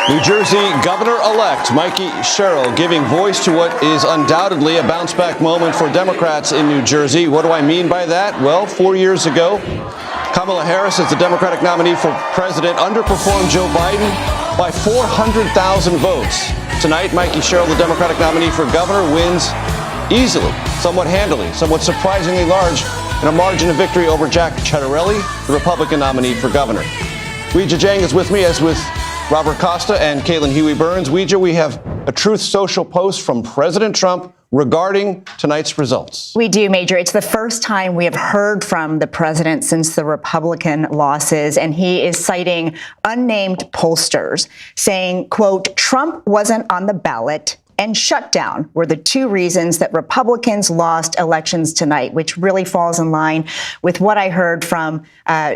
New Jersey Governor-elect Mikey Sherrill giving voice to what is undoubtedly a bounce-back moment for Democrats in New Jersey. What do I mean by that? Well, 4 years ago, Kamala Harris, as the Democratic nominee for president, underperformed Joe Biden by 400,000 votes. Tonight, Mikey Sherrill, the Democratic nominee for governor, wins easily, somewhat handily, somewhat surprisingly large, in a margin of victory over Jack Ciattarelli, the Republican nominee for governor. Weijia Jiang is with me, as with Robert Costa and Caitlin Huey-Burns. Weijia, we have a Truth Social post from President Trump regarding tonight's results. We do, Major. It's the first time we have heard from the president since the Republican losses, and he is citing unnamed pollsters, saying, quote, Trump wasn't on the ballot and shutdown were the two reasons that Republicans lost elections tonight, which really falls in line with what I heard from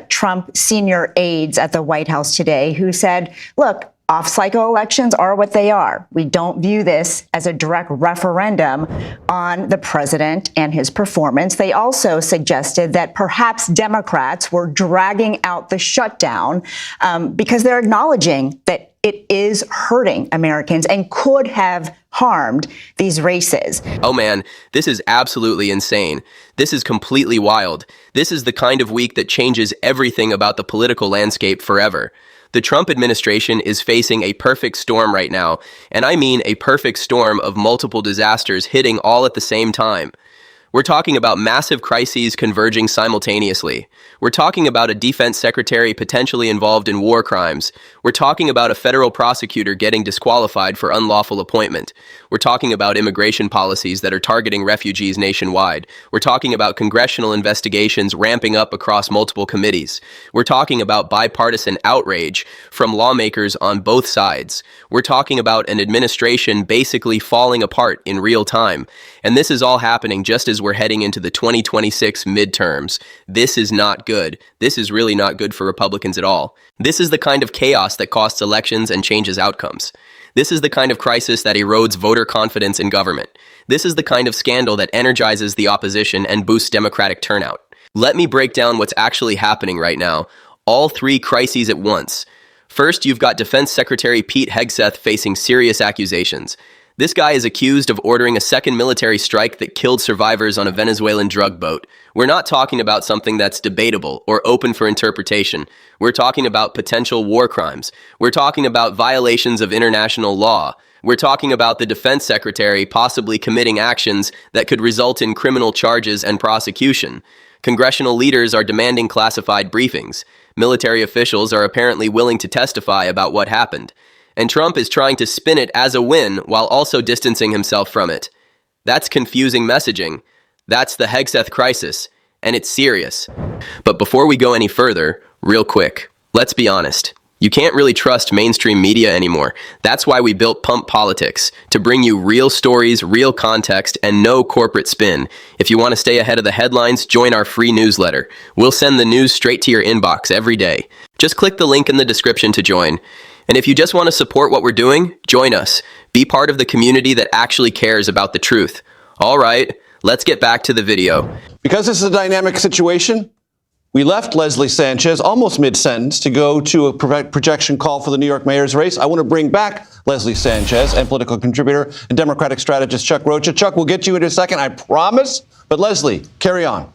Trump senior aides at the White House today, who said, look, off-cycle elections are what they are. We don't view this as a direct referendum on the president and his performance. They also suggested that perhaps Democrats were dragging out the shutdown because they're acknowledging that it is hurting Americans and could have harmed these races. Oh man, this is absolutely insane. This is completely wild. This is the kind of week that changes everything about the political landscape forever. The Trump administration is facing a perfect storm right now, and I mean a perfect storm of multiple disasters hitting all at the same time. We're talking about massive crises converging simultaneously. We're talking about a defense secretary potentially involved in war crimes. We're talking about a federal prosecutor getting disqualified for unlawful appointment. We're talking about immigration policies that are targeting refugees nationwide. We're talking about congressional investigations ramping up across multiple committees. We're talking about bipartisan outrage from lawmakers on both sides. We're talking about an administration basically falling apart in real time. And this is all happening just as we're heading into the 2026 midterms. This is not good. This is really not good for Republicans at all. This is the kind of chaos that costs elections and changes outcomes. This is the kind of crisis that erodes voter confidence in government. This is the kind of scandal that energizes the opposition and boosts Democratic turnout. Let me break down what's actually happening right now. All three crises at once. First, you've got Defense Secretary Pete Hegseth facing serious accusations. This guy is accused of ordering a second military strike that killed survivors on a Venezuelan drug boat. We're not talking about something that's debatable or open for interpretation. We're talking about potential war crimes. We're talking about violations of international law. We're talking about the defense secretary possibly committing actions that could result in criminal charges and prosecution. Congressional leaders are demanding classified briefings. Military officials are apparently willing to testify about what happened. And Trump is trying to spin it as a win while also distancing himself from it. That's confusing messaging. That's the Hegseth crisis, and it's serious. But before we go any further, real quick, let's be honest. You can't really trust mainstream media anymore. That's why we built Pump Politics, to bring you real stories, real context, and no corporate spin. If you want to stay ahead of the headlines, join our free newsletter. We'll send the news straight to your inbox every day. Just click the link in the description to join. And if you just want to support what we're doing, join us. Be part of the community that actually cares about the truth. All right, let's get back to the video. Because this is a dynamic situation, we left Leslie Sanchez almost mid-sentence to go to a projection call for the New York mayor's race. I want to bring back Leslie Sanchez and political contributor and Democratic strategist Chuck Rocha. Chuck, we'll get you in a second, I promise. But Leslie, carry on.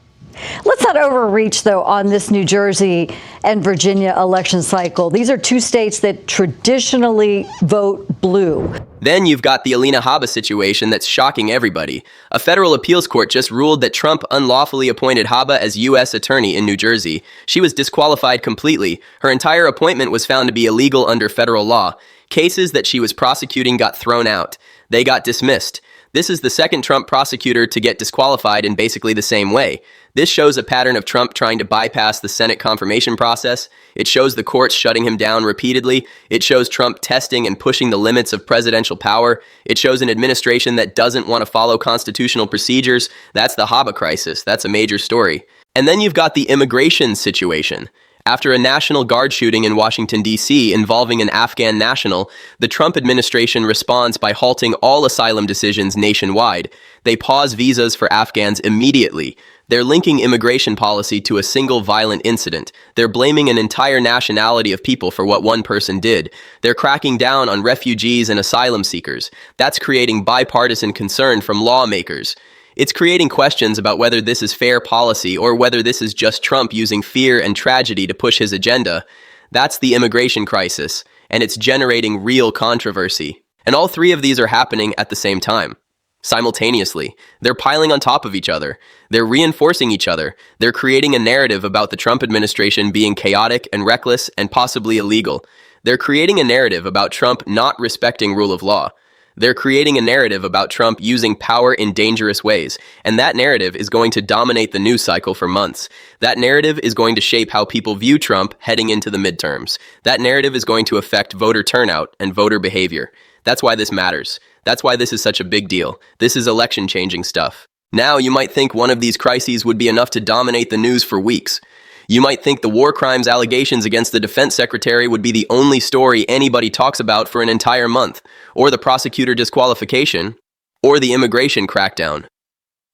Let's not overreach, though, on this New Jersey and Virginia election cycle. These are two states that traditionally vote blue. Then you've got the Alina Habba situation that's shocking everybody. A federal appeals court just ruled that Trump unlawfully appointed Habba as U.S. attorney in New Jersey. She was disqualified completely. Her entire appointment was found to be illegal under federal law. Cases that she was prosecuting got thrown out. They got dismissed. This is the second Trump prosecutor to get disqualified in basically the same way. This shows a pattern of Trump trying to bypass the Senate confirmation process. It shows the courts shutting him down repeatedly. It shows Trump testing and pushing the limits of presidential power. It shows an administration that doesn't want to follow constitutional procedures. That's the Habba crisis. That's a major story. And then you've got the immigration situation. After a National Guard shooting in Washington, D.C. involving an Afghan national, the Trump administration responds by halting all asylum decisions nationwide. They pause visas for Afghans immediately. They're linking immigration policy to a single violent incident. They're blaming an entire nationality of people for what one person did. They're cracking down on refugees and asylum seekers. That's creating bipartisan concern from lawmakers. It's creating questions about whether this is fair policy or whether this is just Trump using fear and tragedy to push his agenda. That's the immigration crisis, and it's generating real controversy. And all three of these are happening at the same time. Simultaneously, they're piling on top of each other. They're reinforcing each other. They're creating a narrative about the Trump administration being chaotic and reckless and possibly illegal. They're creating a narrative about Trump not respecting rule of law. They're creating a narrative about Trump using power in dangerous ways, and that narrative is going to dominate the news cycle for months. That narrative is going to shape how people view Trump heading into the midterms. That narrative is going to affect voter turnout and voter behavior. That's why this matters. That's why this is such a big deal. This is election-changing stuff. Now, you might think one of these crises would be enough to dominate the news for weeks. You might think the war crimes allegations against the defense secretary would be the only story anybody talks about for an entire month, or the prosecutor disqualification, or the immigration crackdown.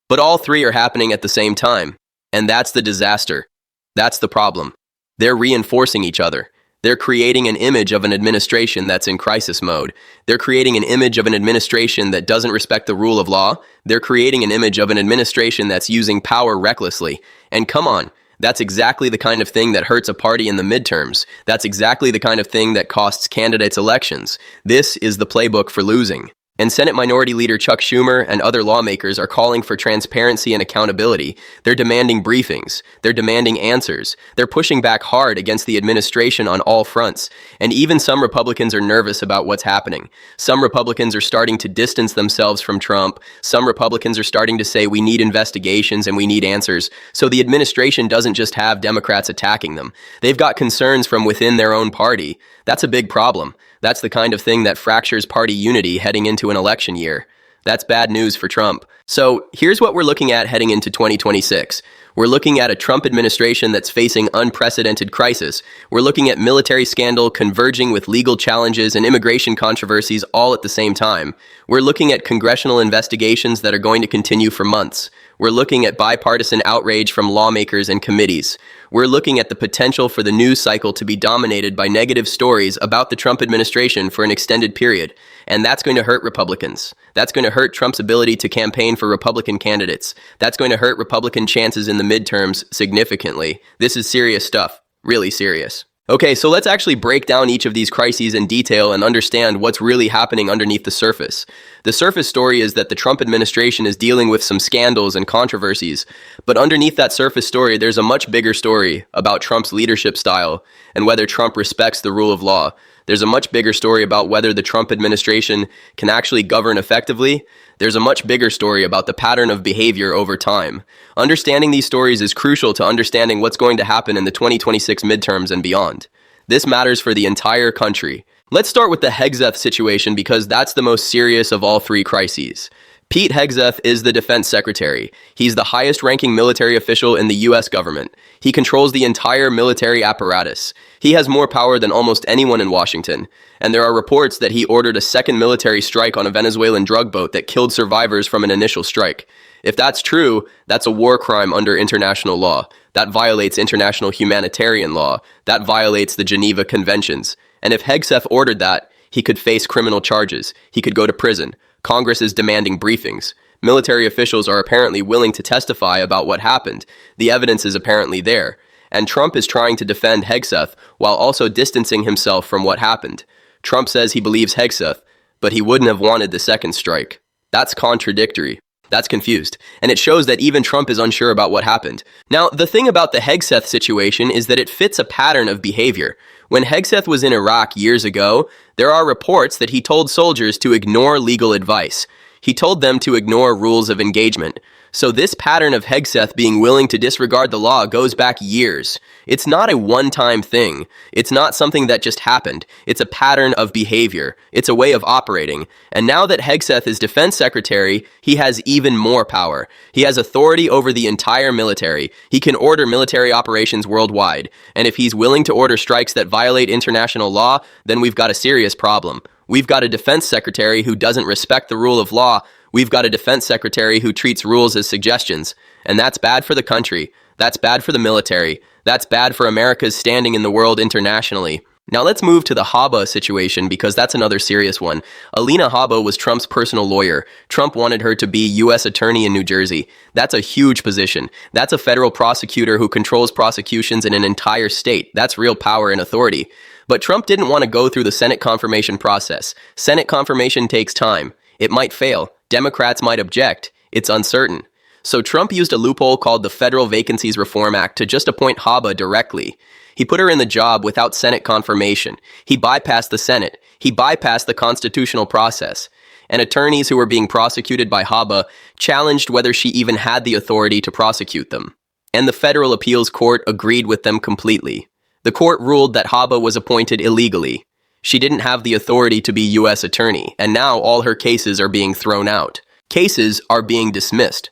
But all three are happening at the same time, and that's the disaster. That's the problem. They're reinforcing each other. They're creating an image of an administration that's in crisis mode. They're creating an image of an administration that doesn't respect the rule of law. They're creating an image of an administration that's using power recklessly. And come on, that's exactly the kind of thing that hurts a party in the midterms. That's exactly the kind of thing that costs candidates elections. This is the playbook for losing. And Senate Minority Leader Chuck Schumer and other lawmakers are calling for transparency and accountability. They're demanding briefings. They're demanding answers. They're pushing back hard against the administration on all fronts. And even some Republicans are nervous about what's happening. Some Republicans are starting to distance themselves from Trump. Some Republicans are starting to say we need investigations and we need answers. So the administration doesn't just have Democrats attacking them. They've got concerns from within their own party. That's a big problem. That's the kind of thing that fractures party unity heading into an election year. That's bad news for Trump. So here's what we're looking at heading into 2026. We're looking at a Trump administration that's facing unprecedented crisis. We're looking at military scandal converging with legal challenges and immigration controversies all at the same time. We're looking at congressional investigations that are going to continue for months. We're looking at bipartisan outrage from lawmakers and committees. We're looking at the potential for the news cycle to be dominated by negative stories about the Trump administration for an extended period. And that's going to hurt Republicans. That's going to hurt Trump's ability to campaign for Republican candidates. That's going to hurt Republican chances in the midterms significantly. This is serious stuff. Really serious. Okay, so let's actually break down each of these crises in detail and understand what's really happening underneath the surface. The surface story is that the Trump administration is dealing with some scandals and controversies, but underneath that surface story, there's a much bigger story about Trump's leadership style and whether Trump respects the rule of law. There's a much bigger story about whether the Trump administration can actually govern effectively. There's a much bigger story about the pattern of behavior over time. Understanding these stories is crucial to understanding what's going to happen in the 2026 midterms and beyond. This matters for the entire country. Let's start with the Hegseth situation because that's the most serious of all three crises. Pete Hegseth is the defense secretary. He's the highest-ranking military official in the U.S. government. He controls the entire military apparatus. He has more power than almost anyone in Washington. And there are reports that he ordered a second military strike on a Venezuelan drug boat that killed survivors from an initial strike. If that's true, that's a war crime under international law. That violates international humanitarian law. That violates the Geneva Conventions. And if Hegseth ordered that, he could face criminal charges. He could go to prison. Congress is demanding briefings. Military officials are apparently willing to testify about what happened. The evidence is apparently there. And Trump is trying to defend Hegseth while also distancing himself from what happened. Trump says he believes Hegseth, but he wouldn't have wanted the second strike. That's contradictory. That's confused. And it shows that even Trump is unsure about what happened. Now, the thing about the Hegseth situation is that it fits a pattern of behavior. When Hegseth was in Iraq years ago, there are reports that he told soldiers to ignore legal advice. He told them to ignore rules of engagement. So this pattern of Hegseth being willing to disregard the law goes back years. It's not a one-time thing. It's not something that just happened. It's a pattern of behavior. It's a way of operating. And now that Hegseth is defense secretary, he has even more power. He has authority over the entire military. He can order military operations worldwide. And if he's willing to order strikes that violate international law, then we've got a serious problem. We've got a defense secretary who doesn't respect the rule of law. We've got a defense secretary who treats rules as suggestions, and that's bad for the country. That's bad for the military. That's bad for America's standing in the world internationally. Now let's move to the Habba situation because that's another serious one. Alina Habba was Trump's personal lawyer. Trump wanted her to be U.S. attorney in New Jersey. That's a huge position. That's a federal prosecutor who controls prosecutions in an entire state. That's real power and authority. But Trump didn't want to go through the Senate confirmation process. Senate confirmation takes time. It might fail. Democrats might object. It's uncertain. So Trump used a loophole called the Federal Vacancies Reform Act to just appoint Habba directly. He put her in the job without Senate confirmation. He bypassed the Senate. He bypassed the constitutional process. And attorneys who were being prosecuted by Habba challenged whether she even had the authority to prosecute them. And the Federal Appeals Court agreed with them completely. The court ruled that Habba was appointed illegally. She didn't have the authority to be U.S. attorney, and now all her cases are being thrown out. Cases are being dismissed.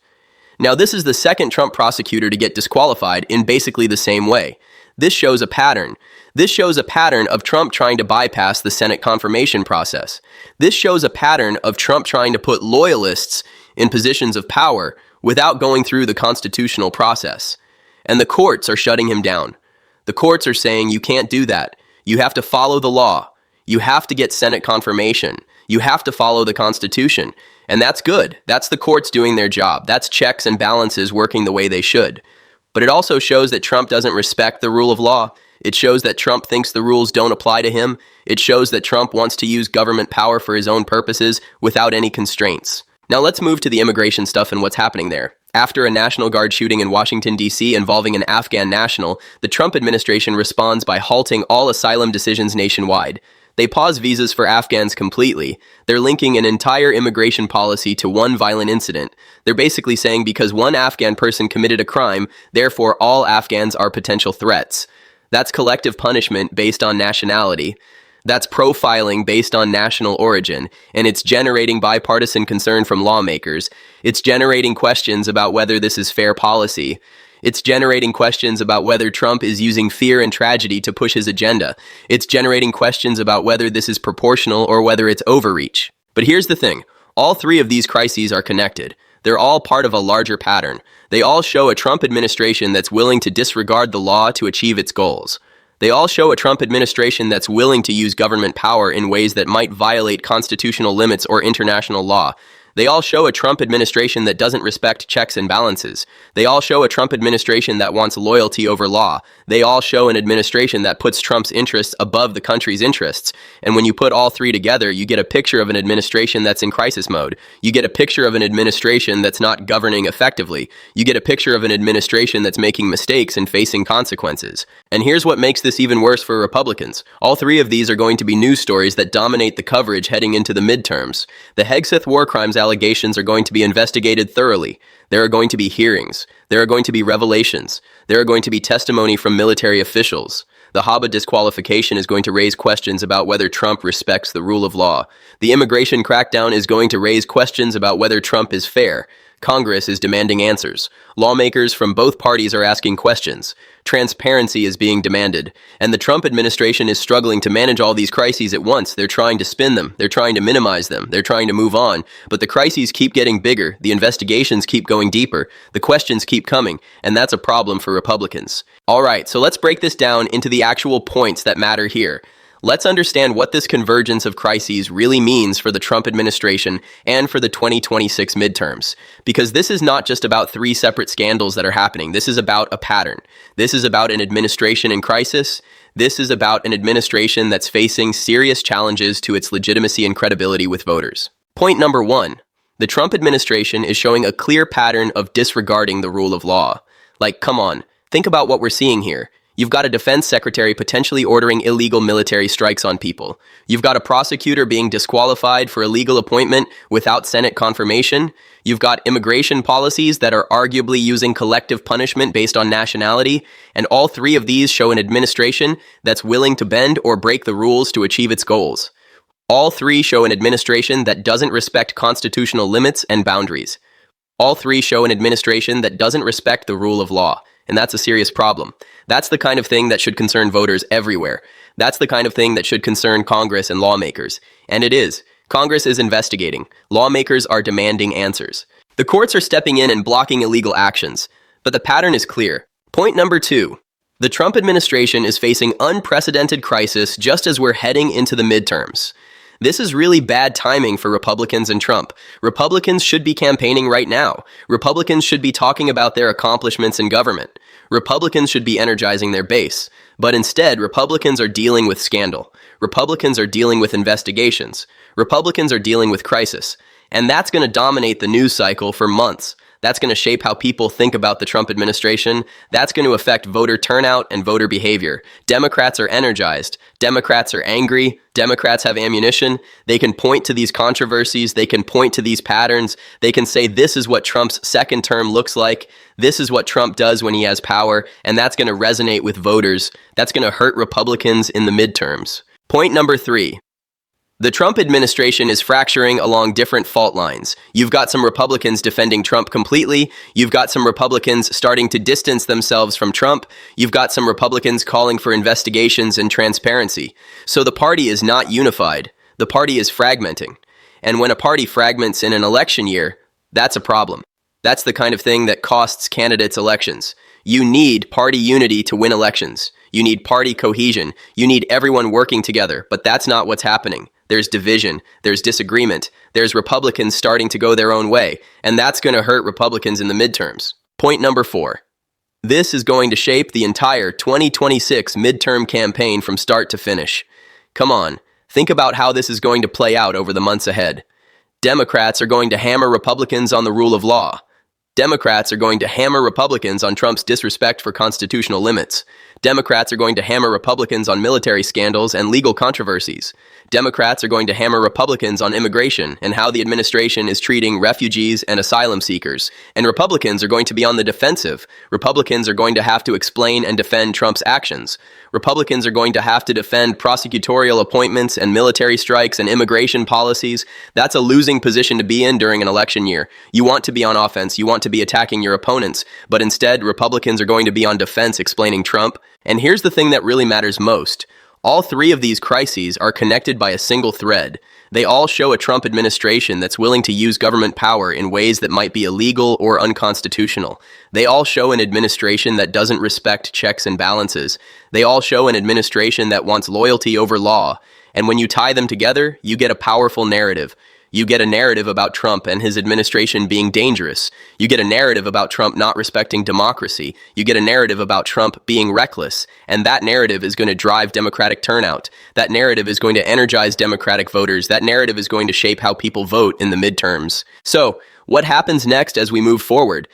Now, this is the second Trump prosecutor to get disqualified in basically the same way. This shows a pattern. This shows a pattern of Trump trying to bypass the Senate confirmation process. This shows a pattern of Trump trying to put loyalists in positions of power without going through the constitutional process. And the courts are shutting him down. The courts are saying you can't do that. You have to follow the law. You have to get Senate confirmation. You have to follow the Constitution. And that's good. That's the courts doing their job. That's checks and balances working the way they should. But it also shows that Trump doesn't respect the rule of law. It shows that Trump thinks the rules don't apply to him. It shows that Trump wants to use government power for his own purposes without any constraints. Now let's move to the immigration stuff and what's happening there. After a National Guard shooting in Washington, D.C. involving an Afghan national, the Trump administration responds by halting all asylum decisions nationwide. They pause visas for Afghans completely. They're linking an entire immigration policy to one violent incident. They're basically saying because one Afghan person committed a crime, therefore all Afghans are potential threats. That's collective punishment based on nationality. That's profiling based on national origin, and it's generating bipartisan concern from lawmakers. It's generating questions about whether this is fair policy. It's generating questions about whether Trump is using fear and tragedy to push his agenda. It's generating questions about whether this is proportional or whether it's overreach. But here's the thing. All three of these crises are connected. They're all part of a larger pattern. They all show a Trump administration that's willing to disregard the law to achieve its goals. They all show a Trump administration that's willing to use government power in ways that might violate constitutional limits or international law. They all show a Trump administration that doesn't respect checks and balances. They all show a Trump administration that wants loyalty over law. They all show an administration that puts Trump's interests above the country's interests. And when you put all three together, you get a picture of an administration that's in crisis mode. You get a picture of an administration that's not governing effectively. You get a picture of an administration that's making mistakes and facing consequences. And here's what makes this even worse for Republicans. All three of these are going to be news stories that dominate the coverage heading into the midterms. The Hegseth war crimes allegations are going to be investigated thoroughly. There are going to be hearings. There are going to be revelations. There are going to be testimony from military officials. The Habba disqualification is going to raise questions about whether Trump respects the rule of law. The immigration crackdown is going to raise questions about whether Trump is fair. Congress is demanding answers. Lawmakers from both parties are asking questions. Transparency is being demanded. And the Trump administration is struggling to manage all these crises at once. They're trying to spin them. They're trying to minimize them. They're trying to move on. But the crises keep getting bigger. The investigations keep going deeper. The questions keep coming. And that's a problem for Republicans. All right, so let's break this down into the actual points that matter here. Let's understand what this convergence of crises really means for the Trump administration and for the 2026 midterms. Because this is not just about three separate scandals that are happening. This is about a pattern. This is about an administration in crisis. This is about an administration that's facing serious challenges to its legitimacy and credibility with voters. Point number one, the Trump administration is showing a clear pattern of disregarding the rule of law. Like, come on, think about what we're seeing here. You've got a defense secretary potentially ordering illegal military strikes on people. You've got a prosecutor being disqualified for a legal appointment without Senate confirmation. You've got immigration policies that are arguably using collective punishment based on nationality. And all three of these show an administration that's willing to bend or break the rules to achieve its goals. All three show an administration that doesn't respect constitutional limits and boundaries. All three show an administration that doesn't respect the rule of law. And that's a serious problem. That's the kind of thing that should concern voters everywhere. That's the kind of thing that should concern Congress and lawmakers. And it is. Congress is investigating. Lawmakers are demanding answers. The courts are stepping in and blocking illegal actions. But the pattern is clear. Point number 2. The Trump administration is facing unprecedented crisis just as we're heading into the midterms. This is really bad timing for Republicans and Trump. Republicans should be campaigning right now. Republicans should be talking about their accomplishments in government. Republicans should be energizing their base. But instead, Republicans are dealing with scandal. Republicans are dealing with investigations. Republicans are dealing with crisis. And that's going to dominate the news cycle for months. That's going to shape how people think about the Trump administration. That's going to affect voter turnout and voter behavior. Democrats are energized. Democrats are angry. Democrats have ammunition. They can point to these controversies. They can point to these patterns. They can say, this is what Trump's second term looks like. This is what Trump does when he has power. And that's going to resonate with voters. That's going to hurt Republicans in the midterms. Point number 3. The Trump administration is fracturing along different fault lines. You've got some Republicans defending Trump completely. You've got some Republicans starting to distance themselves from Trump. You've got some Republicans calling for investigations and transparency. So the party is not unified. The party is fragmenting. And when a party fragments in an election year, that's a problem. That's the kind of thing that costs candidates elections. You need party unity to win elections. You need party cohesion. You need everyone working together, but that's not what's happening. There's division, there's disagreement, there's Republicans starting to go their own way, and that's going to hurt Republicans in the midterms. Point number 4. This is going to shape the entire 2026 midterm campaign from start to finish. Come on, think about how this is going to play out over the months ahead. Democrats are going to hammer Republicans on the rule of law. Democrats are going to hammer Republicans on Trump's disrespect for constitutional limits. Democrats are going to hammer Republicans on military scandals and legal controversies. Democrats are going to hammer Republicans on immigration and how the administration is treating refugees and asylum seekers. And Republicans are going to be on the defensive. Republicans are going to have to explain and defend Trump's actions. Republicans are going to have to defend prosecutorial appointments and military strikes and immigration policies. That's a losing position to be in during an election year. You want to be on offense. You want to be attacking your opponents. But instead, Republicans are going to be on defense explaining Trump. And here's the thing that really matters most. All 3 of these crises are connected by a single thread. They all show a Trump administration that's willing to use government power in ways that might be illegal or unconstitutional. They all show an administration that doesn't respect checks and balances. They all show an administration that wants loyalty over law. And when you tie them together, you get a powerful narrative. You get a narrative about Trump and his administration being dangerous. You get a narrative about Trump not respecting democracy. You get a narrative about Trump being reckless. And that narrative is going to drive Democratic turnout. That narrative is going to energize Democratic voters. That narrative is going to shape how people vote in the midterms. So, what happens next as we move forward?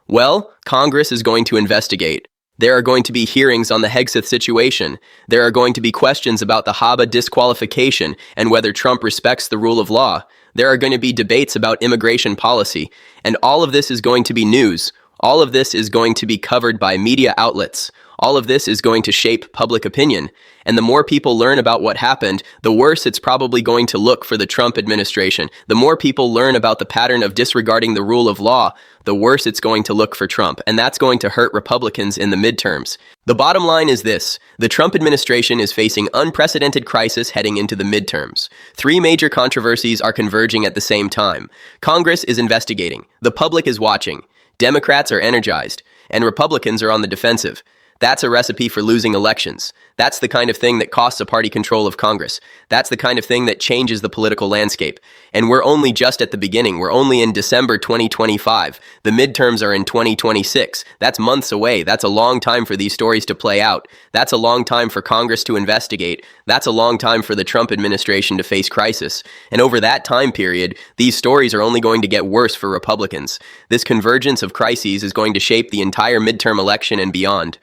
Well, Congress is going to investigate. There are going to be hearings on the Hegseth situation. There are going to be questions about the Haba disqualification and whether Trump respects the rule of law. There are going to be debates about immigration policy. And all of this is going to be news. All of this is going to be covered by media outlets. All of this is going to shape public opinion. And the more people learn about what happened, the worse it's probably going to look for the Trump administration. The more people learn about the pattern of disregarding the rule of law, the worse it's going to look for Trump. And that's going to hurt Republicans in the midterms. The bottom line is this. The Trump administration is facing unprecedented crisis heading into the midterms. 3 major controversies are converging at the same time. Congress is investigating. The public is watching. Democrats are energized. And Republicans are on the defensive. That's a recipe for losing elections. That's the kind of thing that costs a party control of Congress. That's the kind of thing that changes the political landscape. And we're only just at the beginning. We're only in December 2025. The midterms are in 2026. That's months away. That's a long time for these stories to play out. That's a long time for Congress to investigate. That's a long time for the Trump administration to face crisis. And over that time period, these stories are only going to get worse for Republicans. This convergence of crises is going to shape the entire midterm election and beyond.